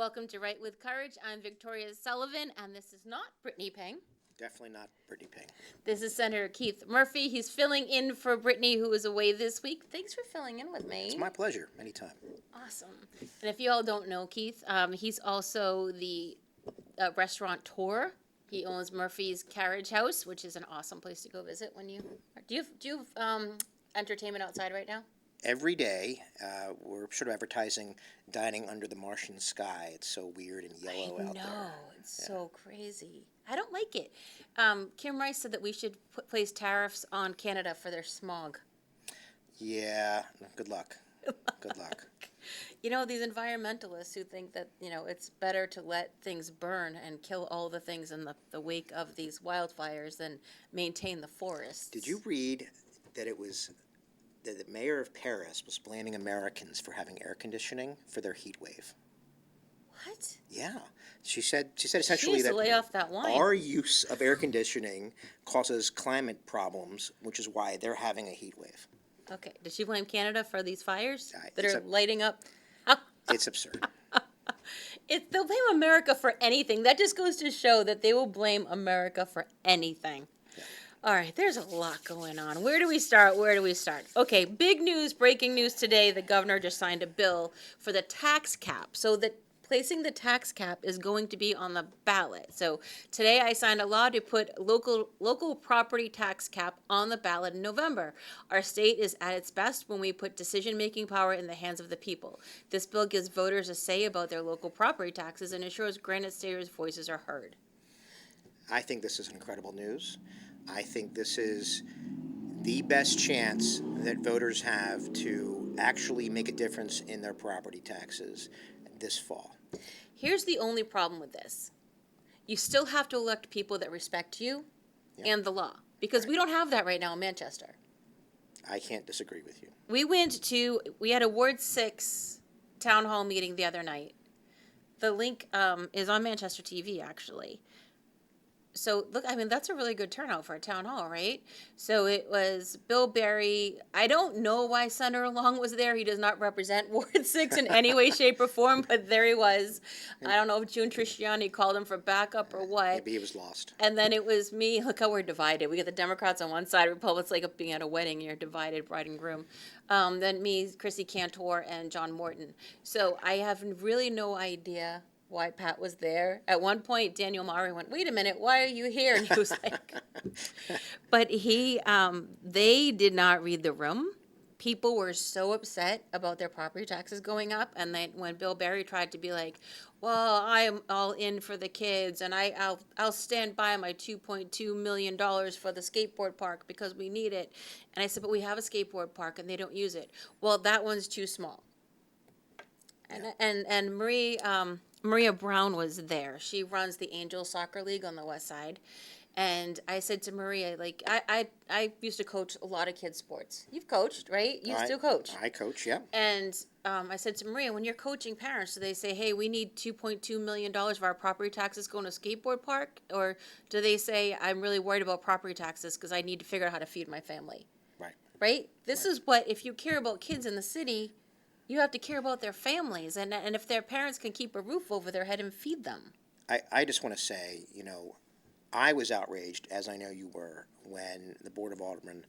Welcome to Write with Courage. I'm Victoria Sullivan, and this is not Brittany Peng. Definitely not Brittany Peng. This is Senator Keith Murphy. He's filling in for Brittany, who is away this week. Thanks for filling in with me. It's my pleasure. Anytime. Awesome. And if you all don't know Keith, he's also the restaurateur. He owns Murphy's Carriage House, which is an awesome place to go visit when you. Do you have entertainment outside right now? Every day, we're sort of advertising dining under the Martian sky. It's so weird and yellow out there. No, it's so crazy. I don't like it. Kim Rice said that we should place tariffs on Canada for their smog. Yeah, good luck. Good luck. You know, these environmentalists who think that, it's better to let things burn and kill all the things in the wake of these wildfires than maintain the forests. Did you read that the mayor of Paris was blaming Americans for having air conditioning for their heat wave? What? Yeah. She said essentially She needs that to lay off that wine. our use of air conditioning causes climate problems, which is why they're having a heat wave. Okay. Does she blame Canada for these fires that it's are lighting up? It's absurd. They'll blame America for anything. That just goes to show that they will blame America for anything. Yeah. All right, there's a lot going on. Where do we start? Okay, big news, breaking news today. The governor just signed a bill for the tax cap. So that placing the tax cap is going to be on the ballot. So today I signed a law to put local property tax cap on the ballot in November. Our state is at its best when we put decision-making power in the hands of the people. This bill gives voters a say about their local property taxes and ensures Granite Staters' voices are heard. I think this is incredible news. I think this is the best chance that voters have to actually make a difference in their property taxes this fall. Here's the only problem with this. You still have to elect people that respect you and the law, because we don't have that right now in Manchester. I can't disagree with you. We had a Ward 6 town hall meeting the other night. The link is on Manchester TV, actually. So, look, that's a really good turnout for a town hall, right? So it was Bill Barry. I don't know why Senator Long was there. He does not represent Ward 6 in any way, shape, or form, but there he was. I don't know if June Trisciani called him for backup or what. Maybe he was lost. And then it was me. Look how we're divided. We got the Democrats on one side, Republicans, like being at a wedding. You're divided, bride and groom. Then me, Chrissy Cantor, and John Morton. So I have really no idea why Pat was there. At one point, Daniel Maury went, "Wait a minute, why are you here?" And he was like, but they did not read the room. People were so upset about their property taxes going up. And then when Bill Barry tried to be like, "Well, I'm all in for the kids, and I'll stand by my $2.2 million for the skateboard park because we need it." And I said, "But we have a skateboard park and they don't use it." "Well, that one's too small." And Maria Brown was there. She runs the Angel Soccer League on the West Side. And I said to Maria, I used to coach a lot of kids' sports. You've coached, right? You still coach. I coach, yeah. And I said to Maria, when you're coaching parents, do they say, "Hey, we need $2.2 million of our property taxes going to a skateboard park?" Or do they say, "I'm really worried about property taxes because I need to figure out how to feed my family"? Right. Right? This is what, if you care about kids in the city, you have to care about their families, and if their parents can keep a roof over their head and feed them. I just want to say, I was outraged, as I know you were, when the Board of Aldermen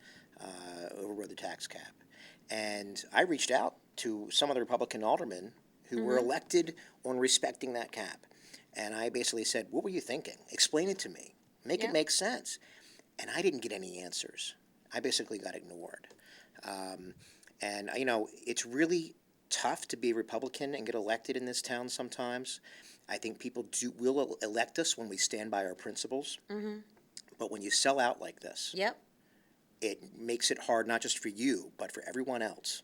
overrode the tax cap. And I reached out to some of the Republican aldermen who were elected on respecting that cap. And I basically said, "What were you thinking? Explain it to me. Make it make sense." And I didn't get any answers. I basically got ignored. And, it's really tough to be a Republican and get elected in this town sometimes. I think people will elect us when we stand by our principles. Mm-hmm. But when you sell out like this, it makes it hard not just for you, but for everyone else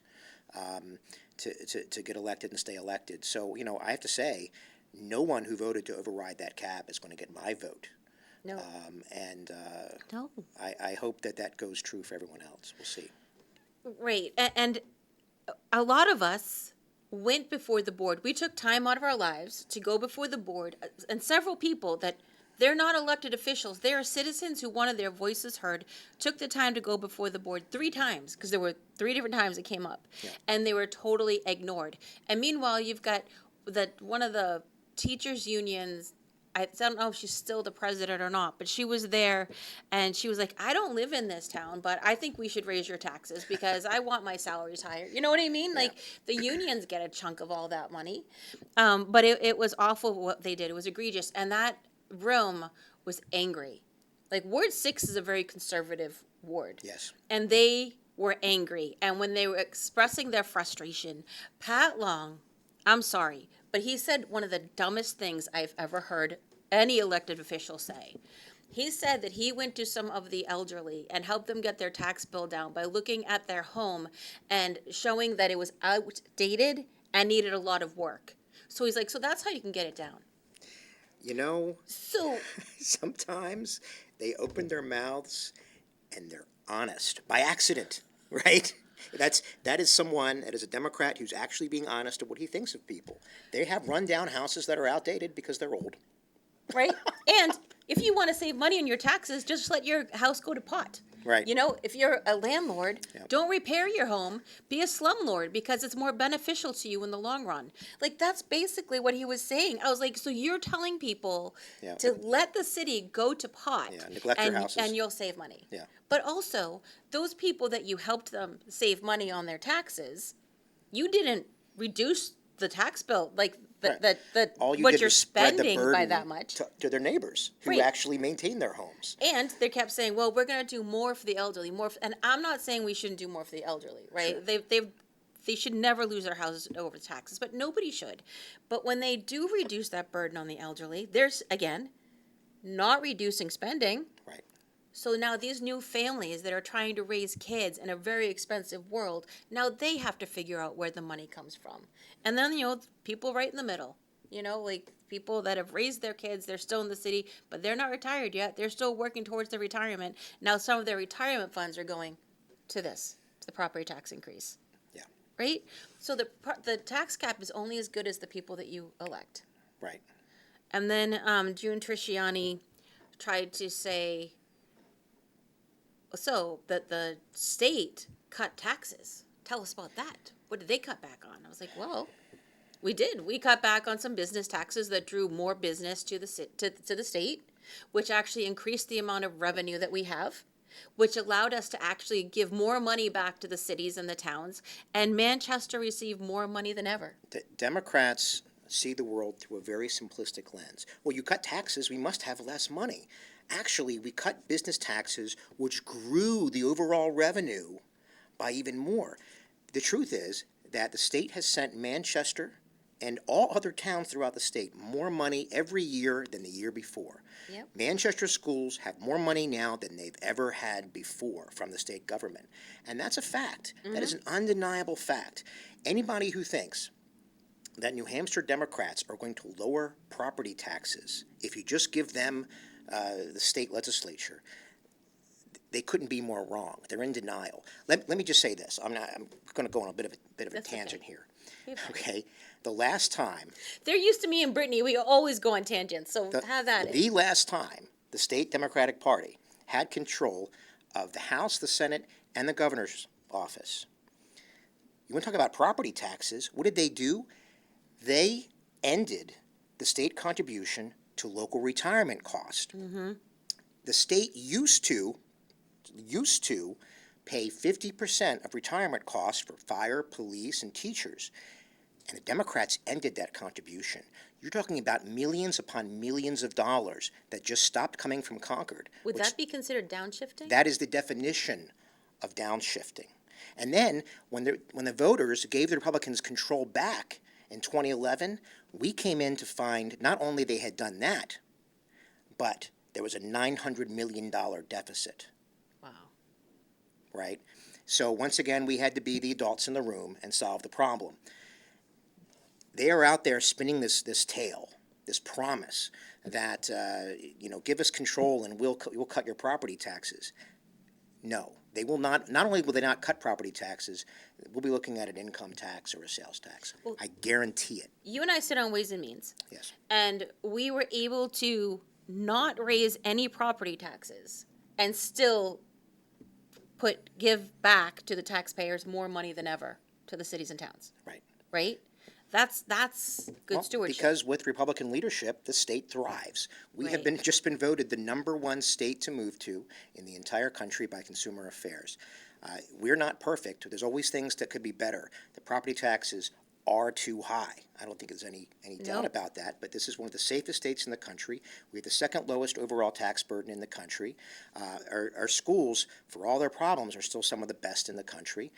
to get elected and stay elected. So, I have to say, no one who voted to override that cap is going to get my vote. No. No. I hope that goes true for everyone else. We'll see. Right. And a lot of us went before the board. We took time out of our lives to go before the board, and several people that they're not elected officials. They are citizens who wanted their voices heard, took the time to go before the board 3 times, because there were 3 different times it came up, and they were totally ignored. And meanwhile, you've got one of the teachers unions, I don't know if she's still the president or not, but she was there and she was like, I don't live in this town, but I think we should raise your taxes because I want my salaries higher. You know what I mean? Like the unions get a chunk of all that money. But it was awful what they did. It was egregious. And that room was angry. Like Ward 6 is a very conservative ward. Yes. And they were angry. And when they were expressing their frustration, Pat Long, I'm sorry, but he said one of the dumbest things I've ever heard any elected official say. He said that he went to some of the elderly and helped them get their tax bill down by looking at their home and showing that it was outdated and needed a lot of work. So he's like, so that's how you can get it down. You know, So sometimes they open their mouths and they're honest by accident, right? That is someone that is a Democrat who's actually being honest of what he thinks of people. They have rundown houses that are outdated because they're old. right? And if you want to save money on your taxes, just let your house go to pot. Right. You know, if you're a landlord, Yep. don't repair your home. Be a slumlord because it's more beneficial to you in the long run. Like that's basically what he was saying. I was like, so you're telling people Yeah. to let the city go to pot, Yeah, neglect your houses. and you'll save money. Yeah. But also, those people that you helped them save money on their taxes, you didn't reduce the tax bill like Right. All you what did you're was spread the spending by burden that much. to their neighbors who Right. actually maintain their homes. And they kept saying, "Well, we're going to do more for the elderly, more." And I'm not saying we shouldn't do more for the elderly, right? Sure. They should never lose their houses over taxes, but nobody should. But when they do reduce that burden on the elderly, there's again not reducing spending. Right. So now these new families that are trying to raise kids in a very expensive world, now they have to figure out where the money comes from. And then, people right in the middle, like people that have raised their kids, they're still in the city, but they're not retired yet. They're still working towards their retirement. Now some of their retirement funds are going to the property tax increase. Yeah. Right? So the tax cap is only as good as the people that you elect. Right. And then June Trisciani tried to say, so that the state cut taxes. Tell us about that. What did they cut back on? I was like, well, we did. We cut back on some business taxes that drew more business to the state, which actually increased the amount of revenue that we have, which allowed us to actually give more money back to the cities and the towns. And Manchester received more money than ever. Democrats see the world through a very simplistic lens. Well, you cut taxes, we must have less money. Actually, we cut business taxes, which grew the overall revenue by even more. The truth is that the state has sent Manchester and all other towns throughout the state more money every year than the year before. Yep. Manchester schools have more money now than they've ever had before from the state government. And that's a fact. That is an undeniable fact. Anybody who thinks that New Hampshire Democrats are going to lower property taxes if you just give them the state legislature, they couldn't be more wrong. They're in denial. Let me just say this. I'm going to go on a bit of a That's tangent okay. here. Okay, the last time, They're used to me and Brittany. We always go on tangents, so have at it. the last time the state Democratic Party had control of the House, the Senate, and the governor's office. You want to talk about property taxes? What did they do? They ended the state contribution to local retirement cost. The state used to pay 50% of retirement costs for fire, police, and teachers. And the Democrats ended that contribution. You're talking about millions upon millions of dollars that just stopped coming from Concord. Would which- that be considered downshifting? that is the definition of downshifting. And then when the voters gave the Republicans control back in 2011, we came in to find not only they had done that, but there was a $900 million deficit, Wow. right? So once again, we had to be the adults in the room and solve the problem. They are out there spinning this tale, this promise that, give us control and we'll cut your property taxes. No, they will not. Not only will they not cut property taxes, we'll be looking at an income tax or a sales tax. Well- I guarantee it. You and I sit on Ways and Means, Yes. and we were able to not raise any property taxes and still give back to the taxpayers more money than ever to the cities and towns. Right. Right? That's good Well, stewardship. because with Republican leadership, the state thrives. We have Right. been just been voted the #1 state to move to in the entire country by Consumer Affairs. We're not perfect. There's always things that could be better. The property taxes are too high. I don't think there's any doubt No. about that. But this is one of the safest states in the country. We have the second lowest overall tax burden in the country. Our schools, for all their problems, are still some of the best in the country.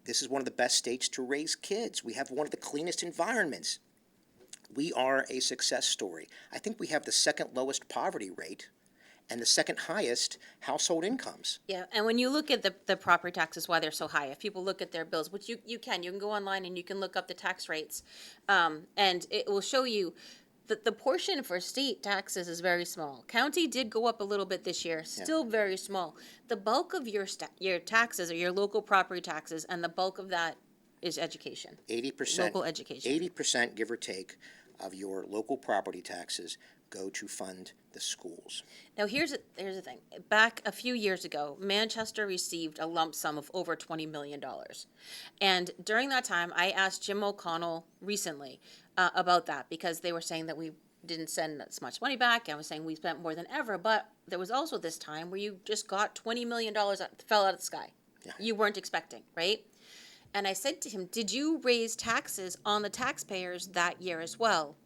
This is one of the best states to raise kids. We have one of the cleanest environments. We are a success story. I think we have the second lowest poverty rate and the second highest household incomes. Yeah, and when you look at the property taxes, why they're so high, if people look at their bills, which you can go online and you can look up the tax rates, and it will show you that the portion for state taxes is very small. County did go up a little bit this year, still very small. The bulk of your taxes are your local property taxes, and the bulk of that is education, 80%, local education. 80%, give or take, of your local property taxes go to fund the schools. Now, here's the thing. Back a few years ago, Manchester received a lump sum of over $20 million. And during that time, I asked Jim O'Connell recently about that because they were saying that we didn't send as much money back. I was saying we spent more than ever. But there was also this time where you just got $20 million that fell out of the sky. Yeah. You weren't expecting, right? And I said to him, did you raise taxes on the taxpayers that year as well?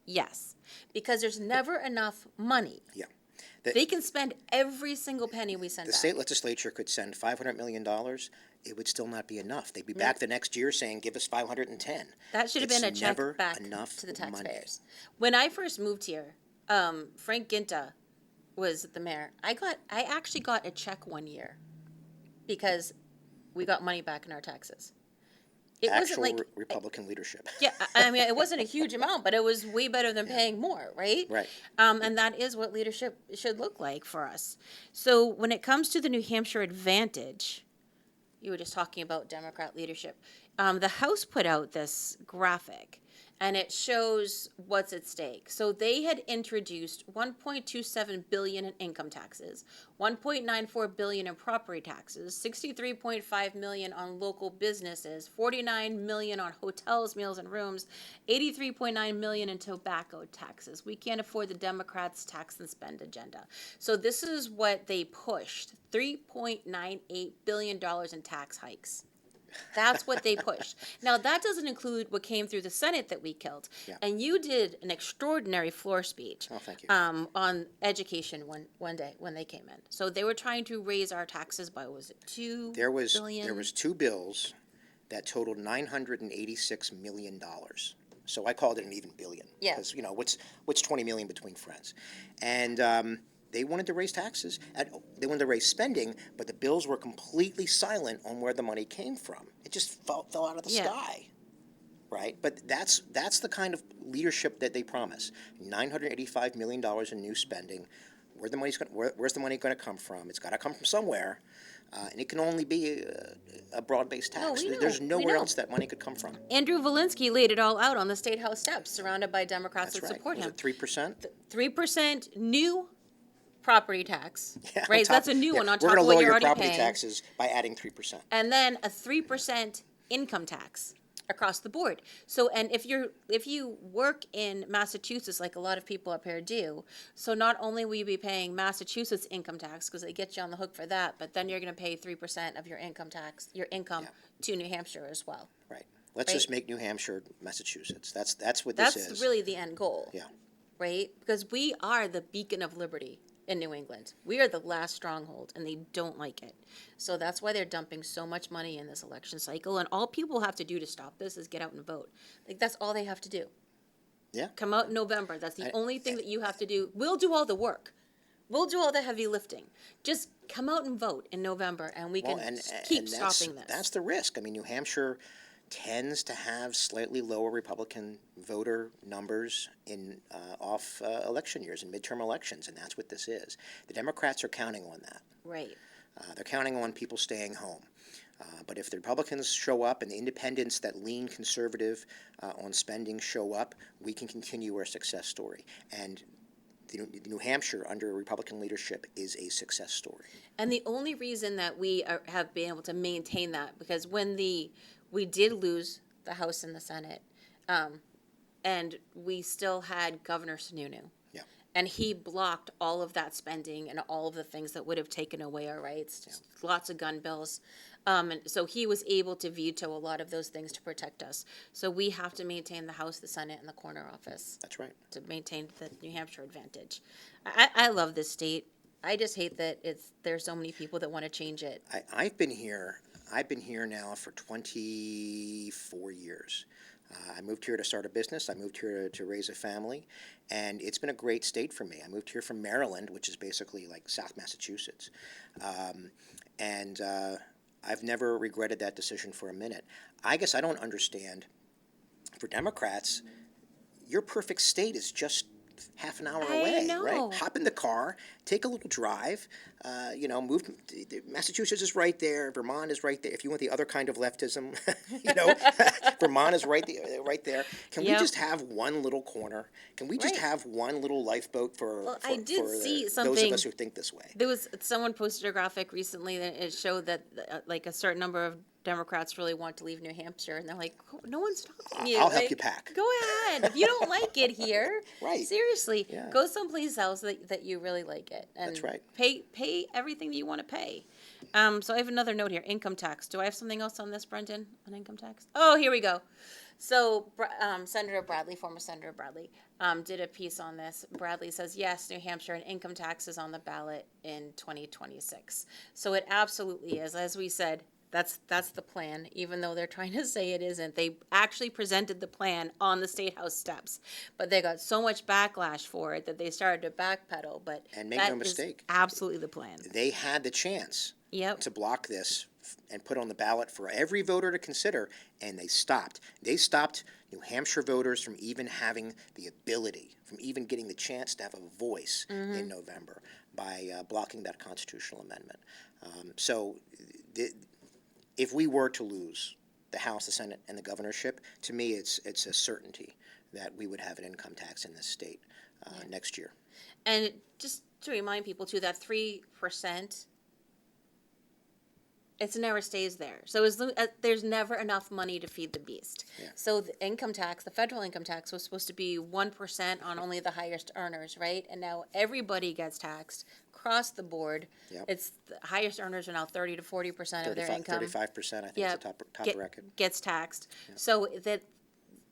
Yes, because there's never enough money. Yeah. They can spend every single penny we send The back. state legislature could send $500 million. It would still not be enough. They'd be back the next year saying, give us 510. That should have been a It's check never back enough to the money. taxpayers. When I first moved here, Frank Ginta was the mayor. I actually got a check one year because we got money back in our taxes. It wasn't Actual like Republican leadership. yeah, I mean, it wasn't a huge amount, but it was way better than paying more, right? Right. And that is what leadership should look like for us. So when it comes to the New Hampshire Advantage, you were just talking about Democrat leadership. The House put out this graphic, and it shows what's at stake. So they had introduced $1.27 billion in income taxes, $1.94 billion in property taxes, $63.5 million on local businesses, $49 million on hotels, meals, and rooms, $83.9 million in tobacco taxes. We can't afford the Democrats' tax and spend agenda. So this is what they pushed: $3.98 billion in tax hikes. That's what they pushed. Now, that doesn't include what came through the Senate that we killed. Yeah. And you did an extraordinary floor speech Oh, thank you. on education one day when they came in. So they were trying to raise our taxes by, what was it, $2 billion? There was two bills that totaled $986 million. So I called it an even billion. Yeah. Because, what's 20 million between friends? And they wanted to raise taxes. They wanted to raise spending, but the bills were completely silent on where the money came from. It just fell out of the Yeah. sky. Right? But that's the kind of leadership that they promise. $985 million in new spending. Where's the money going to come from? It's got to come from somewhere. And it can only be a broad-based tax. we know, There's we nowhere know. else that money could come from. Andrew Volinsky laid it all out on the State House steps, surrounded by Democrats That's that right. support Was him. it 3%? 3% new property tax, Yeah, right? on So that's a top- new yeah, one on we're top gonna of what lower you're your already property paying. taxes by adding 3%. And then a 3% income tax across the board. So, and if you work in Massachusetts, like a lot of people up here do, so not only will you be paying Massachusetts income tax because they get you on the hook for that, but then you're going to pay 3% of your income Yeah. to New Hampshire as well. Right. Let's Right. just make New Hampshire Massachusetts. That's what this is. That's really the end goal. Yeah. Right? Because we are the beacon of liberty in New England. We are the last stronghold, and they don't like it. So that's why they're dumping so much money in this election cycle. And all people have to do to stop this is get out and vote. Like, that's all they have to do. Yeah. Come out in November. That's the only thing that you have to do. We'll do all the work. We'll do all the heavy lifting. Just come out and vote in November, and we can keep stopping this. That's the risk. I mean, New Hampshire tends to have slightly lower Republican voter numbers in off election years and midterm elections, and that's what this is. The Democrats are counting on that. Right. They're counting on people staying home. But if the Republicans show up and the independents that lean conservative on spending show up, we can continue our success story. And New Hampshire under Republican leadership is a success story. And the only reason that we have been able to maintain that, because when we did lose the House and the Senate, And we still had Governor Sununu. Yeah. And he blocked all of that spending and all of the things that would have taken away our rights, lots of gun bills. And so he was able to veto a lot of those things to protect us. So we have to maintain the House, the Senate, and the corner office That's right. to maintain the New Hampshire advantage. I love this state. I just hate that there's so many people that want to change it. I've been here now for 24 years. I moved here to start a business. I moved here to raise a family, and it's been a great state for me. I moved here from Maryland, which is basically like South Massachusetts, and I've never regretted that decision for a minute. I guess I don't understand. For Democrats, your perfect state is just half an hour I away, know. right? Hop in the car, take a little drive. Move. Massachusetts is right there. Vermont is right there. If you want the other kind of leftism, Vermont is right there. Can we Yep. just have one little corner? Can we just Right. have one little lifeboat for, Well, for, I did for see those of something- us who think this way? There was someone posted a graphic recently that it showed that like a certain number of Democrats really want to leave New Hampshire, and they're like, no one's stopping you. I'll help Like, you pack. Go ahead. If you don't like it here, Right. seriously, Yeah. go someplace else that you really like it. And That's right. Pay everything that you want to pay. So I have another note here: income tax. Do I have something else on this, Brendan, on income tax? Oh, here we go. So, former Senator Bradley, did a piece on this. Bradley says, yes, New Hampshire and income tax is on the ballot in 2026. So it absolutely is. As we said, that's the plan, even though they're trying to say it isn't. They actually presented the plan on the State House steps, but they got so much backlash for it that they started to backpedal. But And make that no is mistake. absolutely the plan. They had the chance Yep. to block this and put on the ballot for every voter to consider, and they stopped. They stopped New Hampshire voters from even having the ability, from even getting the chance to have a voice in November by blocking that constitutional amendment. If we were to lose the House, the Senate, and the governorship, to me, it's a certainty that we would have an income tax in this state next year. And just to remind people too, that 3%, it never stays there. So there's never enough money to feed the beast. Yeah. So the income tax, the federal income tax, was supposed to be 1% on only the highest earners, right? And now everybody gets taxed across the board. Yep. It's the highest earners are now 30 to 40% of their income. 35%, I think, Yeah, is the top get- record. gets taxed. So that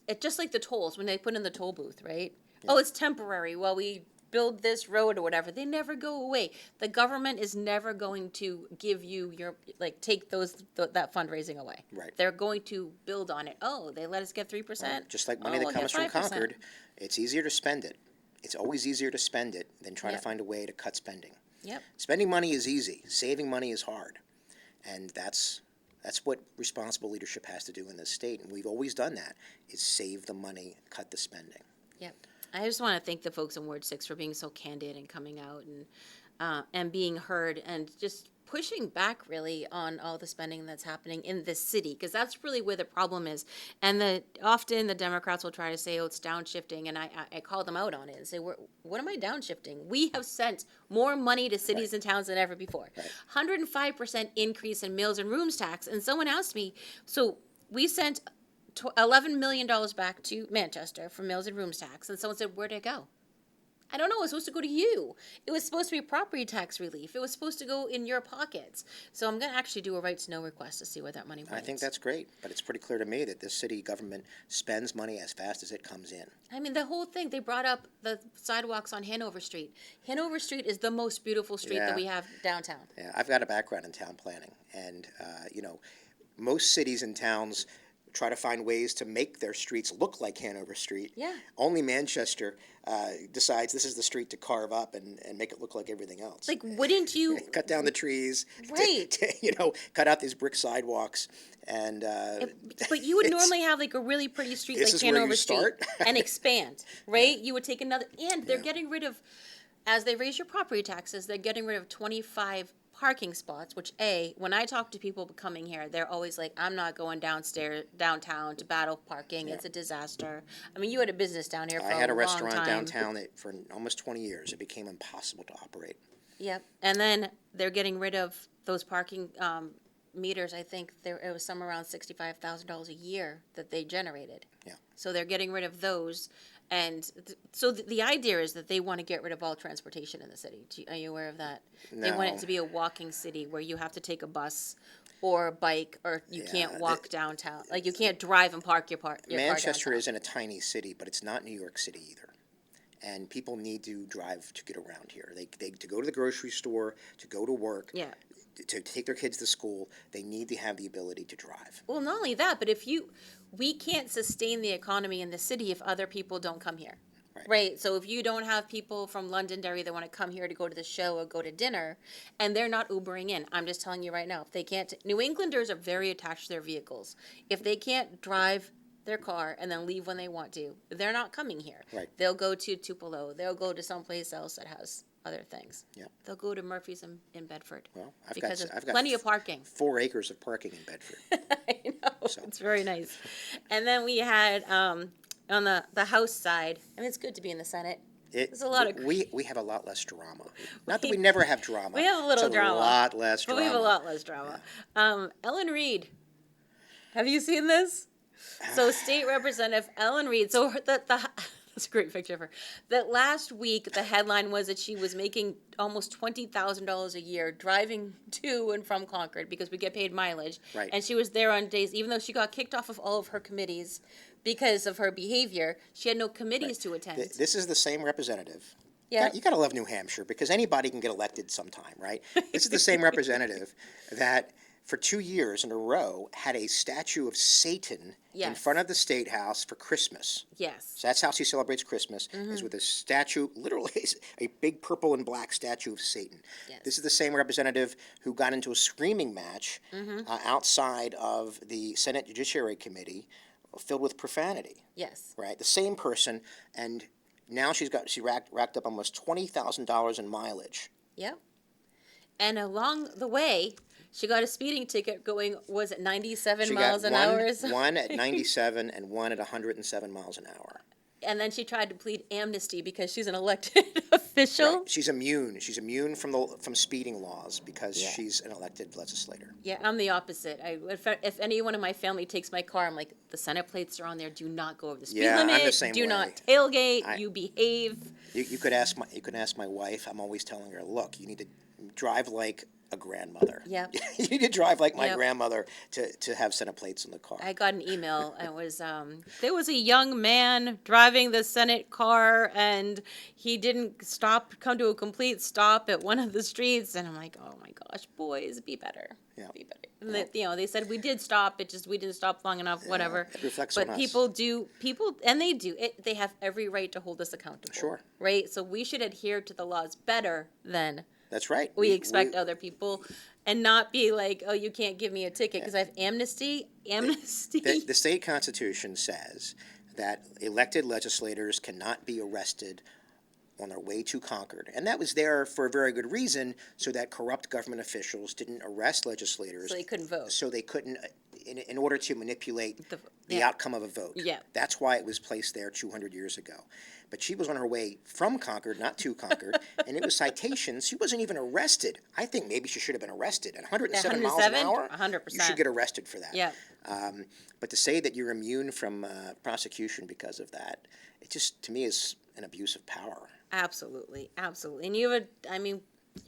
it just like the tolls when they put in the toll booth, right? Oh, it's temporary while we build this road or whatever. They never go away. The government is never going to give you take that fundraising away. Right. They're going to build on it. Oh, they let us get 3%. Just like money that we'll comes get from 5%. Concord, it's easier to spend it. It's always easier to spend it than try to Yep. find a way to cut spending. Yep. Spending money is easy. Saving money is hard. And that's what responsible leadership has to do in this state. And we've always done that, is save the money, cut the spending. Yep. I just want to thank the folks in Ward 6 for being so candid and coming out and being heard and just pushing back really on all the spending that's happening in this city, because that's really where the problem is. And often the Democrats will try to say, oh, it's downshifting, and I call them out on it and say, what am I downshifting? We have sent more money to cities and towns than ever before. 105% increase in meals and rooms tax. And someone asked me, so we sent $11 million back to Manchester for meals and rooms tax. And someone said, where'd it go? I don't know. It was supposed to go to you. It was supposed to be property tax relief. It was supposed to go in your pockets. So I'm going to actually do a right to know request to see where that money went. I think that's great, but it's pretty clear to me that this city government spends money as fast as it comes in. I mean, the whole thing, they brought up the sidewalks on Hanover Street. Hanover Street is the most beautiful street Yeah. that we have downtown. Yeah, I've got a background in town planning, and most cities and towns try to find ways to make their streets look like Hanover Street. Yeah. Only Manchester decides this is the street to carve up and make it look like everything else. Like, wouldn't you? Cut down the trees, Right. cut out these brick sidewalks, and But you would it's- normally have like a really pretty street This like is where you Hanover Street start? and expand, right? You would take another, and they're Yeah. getting rid of, as they raise your property taxes, they're getting rid of 25 parking spots, which when I talk to people coming here, they're always like, I'm not going downtown to battle parking. Yeah. It's a disaster. I mean, you had a business down here for I had a long restaurant time. downtown that for almost 20 years it became impossible to operate. Yep. And then they're getting rid of those parking meters, I think it was somewhere around $65,000 a year that they generated. Yeah. So they're getting rid of those. And so the idea is that they want to get rid of all transportation in the city. Are you aware of that? They want it No. to be a walking city where you have to take a bus or a bike, or you Yeah, can't walk downtown. Like, you can't drive and park your car Manchester downtown. isn't a tiny city, but it's not New York City either. And people need to drive to get around here. They to go to the grocery store, to go to work, Yeah. to take their kids to school. They need to have the ability to drive. Well, not only that, but we can't sustain the economy in the city if other people don't come here. Right. So if you don't have people from Londonderry that want to come here to go to the show or go to dinner, and they're not Ubering in, I'm just telling you right now, if they can't, New Englanders are very attached to their vehicles. If they can't drive their car and then leave when they want to, they're not coming here. Right. They'll go to Tupelo. They'll go to someplace else that has other things. Yeah. They'll go to Murphy's in Bedford. Well, because there's I've got plenty of parking. 4 acres of parking in Bedford. I know. So. It's very nice. And then we had on the House side, I mean, it's good to be in the Senate. There's a lot of we have a lot less drama. Not that we never have drama. We have a little it's drama. A lot less But drama. we have a lot less drama. Ellen Reed. Have you seen this? So State Representative Ellen Reed. So that's a great picture of her. That last week, the headline was that she was making almost $20,000 a year driving to and from Concord because we get paid mileage. Right. And she was there on days, even though she got kicked off of all of her committees because of her behavior, she had no committees to attend. This is the same representative. Yeah. You gotta love New Hampshire because anybody can get elected sometime, right? This is the same representative that for 2 years in a row had a statue of Satan in Yes. front of the State House for Christmas. Yes. So that's how she celebrates Christmas, Mm-hmm. is with a statue, literally a big purple and black statue of Satan. Yes. This is the same representative who got into a screaming match Mm-hmm. outside of the Senate Judiciary Committee filled with profanity, Yes. right? The same person, and now she racked up almost $20,000 in mileage. Yep. And along the way, she got a speeding ticket going, was it 97 She miles got an hour? or so? one at 97 and one at 107 miles an hour. And then she tried to plead amnesty because she's an elected official. Right. She's immune. She's immune from speeding laws because Yeah. she's an elected legislator. Yeah, I'm the opposite. If anyone in my family takes my car, I'm like, the Senate plates are on there. Do not go over the speed Yeah, I'm the limit. same Do way. not tailgate. I- You behave. You could ask my wife. I'm always telling her, look, you need to drive like a grandmother. Yep. You need to drive like my Yep. grandmother to have Senate plates in the car. I got an email, and it was there was a young man driving the Senate car, and he didn't come to a complete stop at one of the streets, and I'm like, oh my gosh, boys, be better. Yeah. Be better. And they said we did stop, we didn't stop long enough, whatever. it reflects but on us. they have every right to hold us accountable. Sure. Right? So we should adhere to the laws better than That's right. we expect other people, and not be like, oh, you can't give me a ticket because I have amnesty. The state constitution says that elected legislators cannot be arrested on their way to Concord. And that was there for a very good reason, so that corrupt government officials didn't arrest legislators. So they couldn't vote. So they couldn't, in order to manipulate the yeah. outcome of a vote. Yeah. That's why it was placed there 200 years ago. But she was on her way from Concord, not to Concord, and it was citations. She wasn't even arrested. I think maybe she should have been arrested. At 107 miles an 107? hour, 100%. you should get arrested for that. Yeah. But to say that you're immune from prosecution because of that, it just, to me, is an abuse of power. Absolutely, absolutely. And you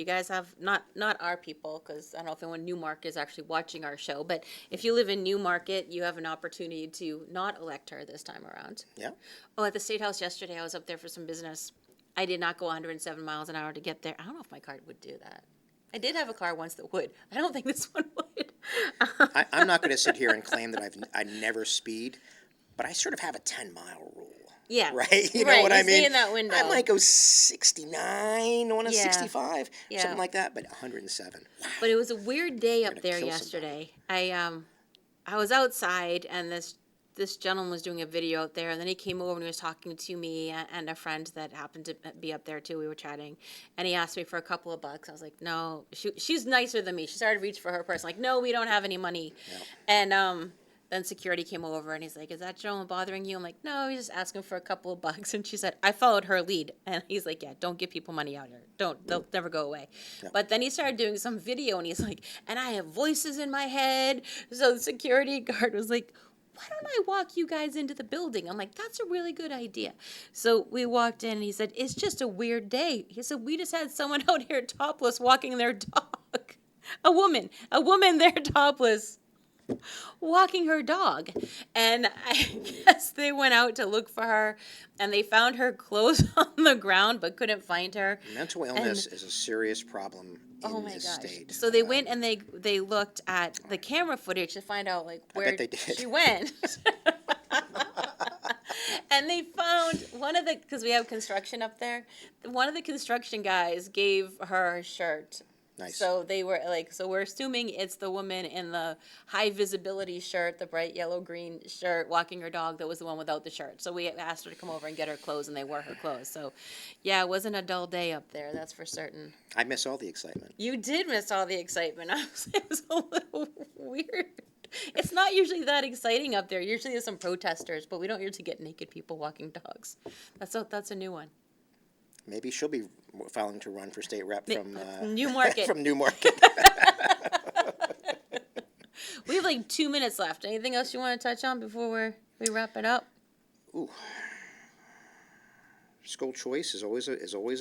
guys have not our people, because I don't know if anyone in Newmarket is actually watching our show, but if you live in Newmarket, you have an opportunity to not elect her this time around. Yeah. Oh, at the State House yesterday, I was up there for some business. I did not go 107 miles an hour to get there. I don't know if my car would do that. I did have a car once that would. I don't think this one would. I'm not going to sit here and claim that I never speed, but I sort of have a 10-mile rule. Yeah. Right? You know Right, what you I mean? see in that window. I might go 69 on a Yeah. 65, Yeah. something like that, but 107. Wow. But it was a weird day up gonna there kill yesterday. I was outside, and this gentleman was doing a video out there, and then he came over and he was talking to me and a friend that happened to be up there too. We were chatting, and he asked me for a couple of bucks. I was like, no. She's nicer than me. She started to reach for her purse. I'm like, no, we don't have any money. Yeah. And then security came over and he's like, "Is that gentleman bothering you?" I'm like, "No, he's just asking for a couple of bucks." And she said, "I followed her lead." And he's like, "Yeah, don't give people money out here. Don't, they'll never go away." Yeah. But then he started doing some video and he's like, "And I have voices in my head." So the security guard was like, "Why don't I walk you guys into the building?" I'm like, "That's a really good idea." So we walked in and he said, "It's just a weird day." He said, "We just had someone out here topless walking their dog." A woman there topless walking her dog. And I guess they went out to look for her and they found her clothes on the ground but couldn't find her. Mental illness is a serious problem Oh in my this gosh. state. So they went and they looked at the camera footage to find out like I where bet they did. she went. And they found one of the, because we have construction up there, one of the construction guys gave her a shirt. Nice. So they were like, so we're assuming it's the woman in the high visibility shirt, the bright yellow green shirt, walking her dog that was the one without the shirt. So we asked her to come over and get her clothes, and they wore her clothes. So, yeah, it wasn't a dull day up there, that's for certain. I miss all the excitement. You did miss all the excitement. It was a little weird. It's not usually that exciting up there. Usually there's some protesters, but we don't usually get naked people walking dogs. That's a new one. Maybe she'll be filing to run for state rep from Newmarket. from Newmarket. We have like 2 minutes left. Anything else you want to touch on before we wrap it up? Ooh. School choice is always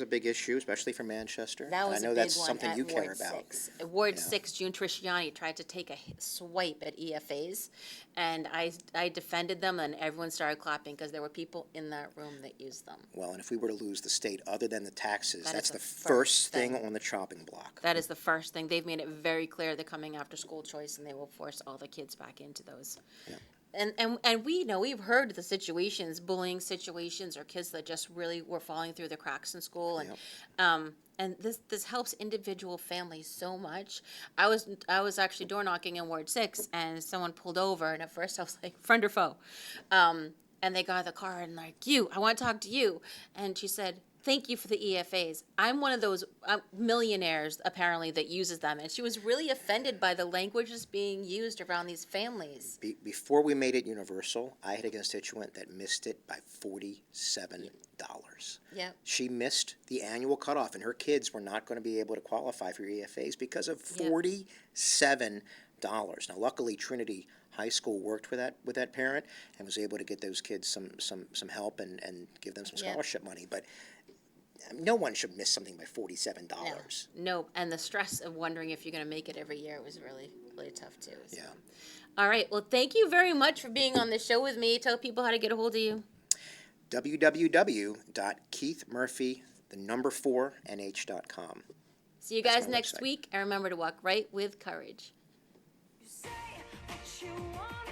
a big issue, especially for Manchester. That was and I know a big that's one something at you care Ward about. 6. Ward Yeah. 6, June Trisciani tried to take a swipe at EFAs, and I defended them, and everyone started clapping because there were people in that room that used them. Well, and if we were to lose the state, other than the taxes, That that's is the the first first thing thing. on the chopping block. That is the first thing. They've made it very clear they're coming after school choice, and they will force all the kids back into those. Yeah. And we know, we've heard the situations, bullying situations, or kids that just really were falling through the cracks in school, and this helps individual families so much. I was actually door knocking in Ward 6, and someone pulled over, and at first I was like, friend or foe, and they got out of the car and like, I want to talk to you, and she said, "Thank you for the EFAs. I'm one of those millionaires, apparently, that uses them." And she was really offended by the language that's being used around these families. Before we made it universal, I had a constituent that missed it by $47. Yep. She missed the annual cutoff, and her kids were not going to be able to qualify for EFAs because of Yep. $47. Now, luckily, Trinity High School worked with that parent and was able to get those kids some help and give them some Yep. scholarship money. But no one should miss something by $47. No, and the stress of wondering if you're going to make it every year was really, really tough too. So. Yeah. All right. Well, thank you very much for being on the show with me. Tell people how to get a hold of you. www.keithmurphy4nh.com. See you That's guys my next website. week, and remember to walk right with courage. You say what you want.